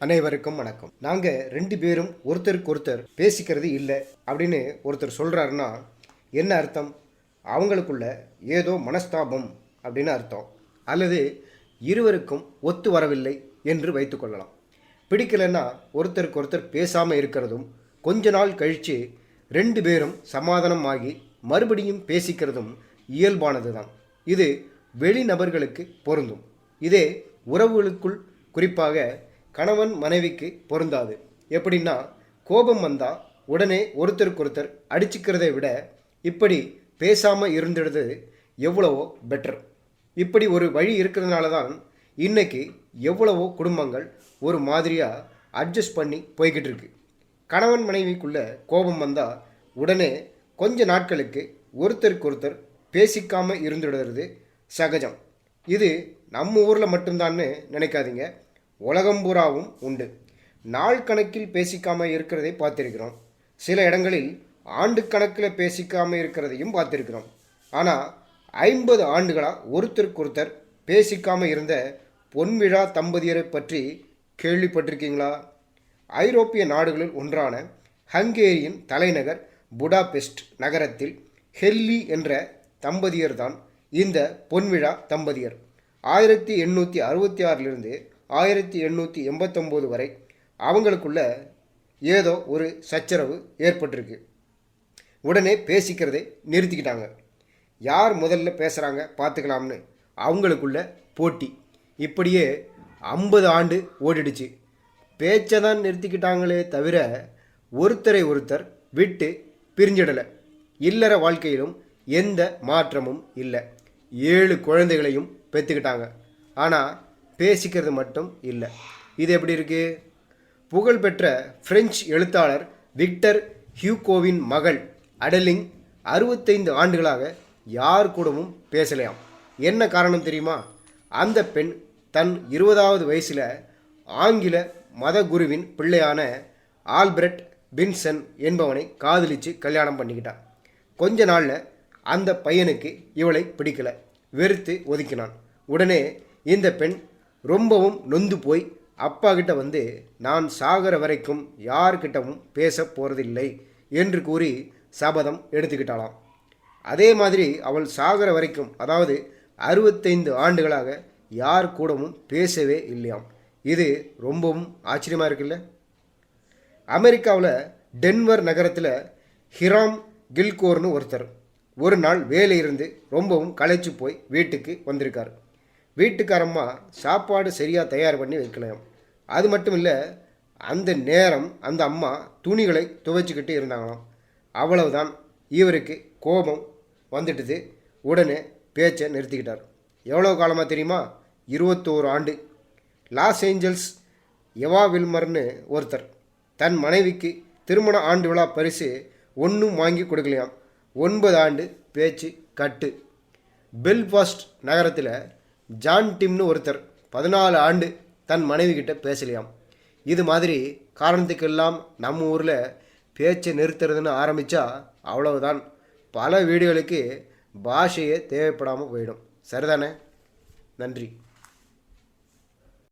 அனைவருக்கும் வணக்கம். நாங்கள் 2 பேரும் ஒருத்தருக்கு ஒருத்தர் பேசிக்கிறது இல்லை அப்படின்னு ஒருத்தர் சொல்கிறாருன்னா என்ன அர்த்தம்? அவங்களுக்குள்ள ஏதோ மனஸ்தாபம் அப்படின்னு அர்த்தம். அல்லது இருவருக்கும் ஒத்து வரவில்லை என்று வைத்துக்கொள்ளலாம். பிடிக்கலைன்னா ஒருத்தருக்கு ஒருத்தர் பேசாமல் இருக்கிறதும் கொஞ்ச நாள் கழித்து 2 பேரும் சமாதானம் ஆகி மறுபடியும் பேசிக்கிறதும் இயல்பானது தான். இது வெளிநபர்களுக்கு பொருந்தும். இதே உறவுகளுக்குள் குறிப்பாக கணவன் மனைவிக்கு பொருந்தாது. எப்படின்னா, கோபம் வந்தால் உடனே ஒருத்தருக்கு ஒருத்தர் அடிச்சுக்கிறதை விட இப்படி பேசாமல் இருந்துடுறது எவ்வளவோ பெட்டர். இப்படி ஒரு வழி இருக்கிறதுனால தான் இன்றைக்கி எவ்வளவோ குடும்பங்கள் ஒரு மாதிரியாக அட்ஜஸ்ட் பண்ணி போய்கிட்டு இருக்கு. கணவன் மனைவிக்குள்ளே கோபம் வந்தால் உடனே கொஞ்ச நாட்களுக்கு ஒருத்தருக்கு ஒருத்தர் பேசிக்காமல் இருந்துடுறது சகஜம். இது நம்ம ஊரில் மட்டும்தான்னு நினைக்காதீங்க, உலகம் பூராவும் உண்டு. நாள் கணக்கில் பேசிக்காமல் இருக்கிறதை பார்த்துருக்கிறோம். சில இடங்களில் ஆண்டு கணக்கில் பேசிக்காமல் இருக்கிறதையும் பார்த்துருக்கிறோம். ஆனால் 50 ஆண்டுகளாக ஒருத்தருக்கு ஒருத்தர் பேசிக்காமல் இருந்த பொன்விழா தம்பதியரை பற்றி கேள்விப்பட்டிருக்கீங்களா? ஐரோப்பிய நாடுகளில் ஒன்றான ஹங்கேரியின் தலைநகர் புடாபெஸ்ட் நகரத்தில் ஹெல்லி என்ற தம்பதியர் தான் இந்த பொன்விழா தம்பதியர். 1866 1889 வரை அவங்களுக்குள்ள ஏதோ ஒரு சச்சரவு ஏற்பட்டிருக்கு. உடனே பேசிக்கிறதை நிறுத்திக்கிட்டாங்க. யார் முதல்ல பேசுகிறாங்க பார்த்துக்கலாம்னு அவங்களுக்குள்ள போட்டி. இப்படியே 50 ஆண்டு ஓடிடுச்சு. பேச்சை தான் நிறுத்திக்கிட்டாங்களே தவிர ஒருத்தரை ஒருத்தர் விட்டு பிரிஞ்சிடலை. இல்லற வாழ்க்கையிலும் எந்த மாற்றமும் இல்லை. 7 குழந்தைகளையும் பெற்றுக்கிட்டாங்க. ஆனால் பேசிக்கிறது மட்டும் இல்லை. இது எப்படி இருக்குது? புகழ்பெற்ற பிரெஞ்சு எழுத்தாளர் விக்டர் ஹியூகோவின் மகள் அடலிங் 65 ஆண்டுகளாக யார் கூடவும் பேசலையாம். என்ன காரணம் தெரியுமா? அந்த பெண் தன் 20வது வயசில் ஆங்கில மத குருவின் பிள்ளையான ஆல்பர்ட் பின்சன் என்பவனை காதலித்து கல்யாணம் பண்ணிக்கிட்டான். கொஞ்ச நாளில் அந்த பையனுக்கு இவளை பிடிக்கலை, வெறுத்து ஒதுக்கினான். உடனே இந்த பெண் ரொம்பவும் நொந்து போய் அப்பா கிட்ட வந்து, நான் சாகிற வரைக்கும் யார்கிட்டவும் பேச போகிறதில்லை என்று கூறி சபதம் எடுத்துக்கிட்டாளாம். அதே மாதிரி அவள் சாகிற வரைக்கும், அதாவது 65 ஆண்டுகளாக யார் கூடவும் பேசவே இல்லையாம். இது ரொம்பவும் ஆச்சரியமாக இருக்குல்ல? அமெரிக்காவில் டென்வர் நகரத்தில் ஹிராம் கில்கோர்னு ஒருத்தர் ஒரு நாள் வேலையிலிருந்து ரொம்பவும் களைச்சு போய் வீட்டுக்கு வந்திருக்கார். வீட்டுக்காரம்மா சாப்பாடு சரியாக தயார் பண்ணி வைக்கலாம். அது மட்டும் இல்லை, அந்த நேரம் அந்த அம்மா துணிகளை துவைச்சிக்கிட்டு இருந்தாங்களாம். அவ்வளவுதான், இவருக்கு கோபம் வந்துட்டுது. உடனே பேச்சை நிறுத்திக்கிட்டார். எவ்வளோ காலமாக தெரியுமா? 21 ஆண்டு. லாஸ் ஏஞ்சல்ஸ் எவா வில்மர்னு ஒருத்தர் தன் மனைவிக்கு திருமண ஆண்டு விழா பரிசு ஒன்றும் வாங்கி கொடுக்கலையாம். 9 ஆண்டு பேச்சு கட்டு. பெல்ஃபாஸ்ட் நகரத்தில் ஜான் டிம்னு ஒருத்தர் 14 ஆண்டு தன் மனைவி கிட்ட பேசலையாம். இது மாதிரி காரணத்துக்கெல்லாம் நம்ம ஊரில் பேச்சை நிறுத்துறதுன்னு ஆரம்பித்தா அவ்வளவுதான், பல வீடுகளுக்கு பாஷையே தேவைப்படாமல் போயிடும். சரிதானே? நன்றி.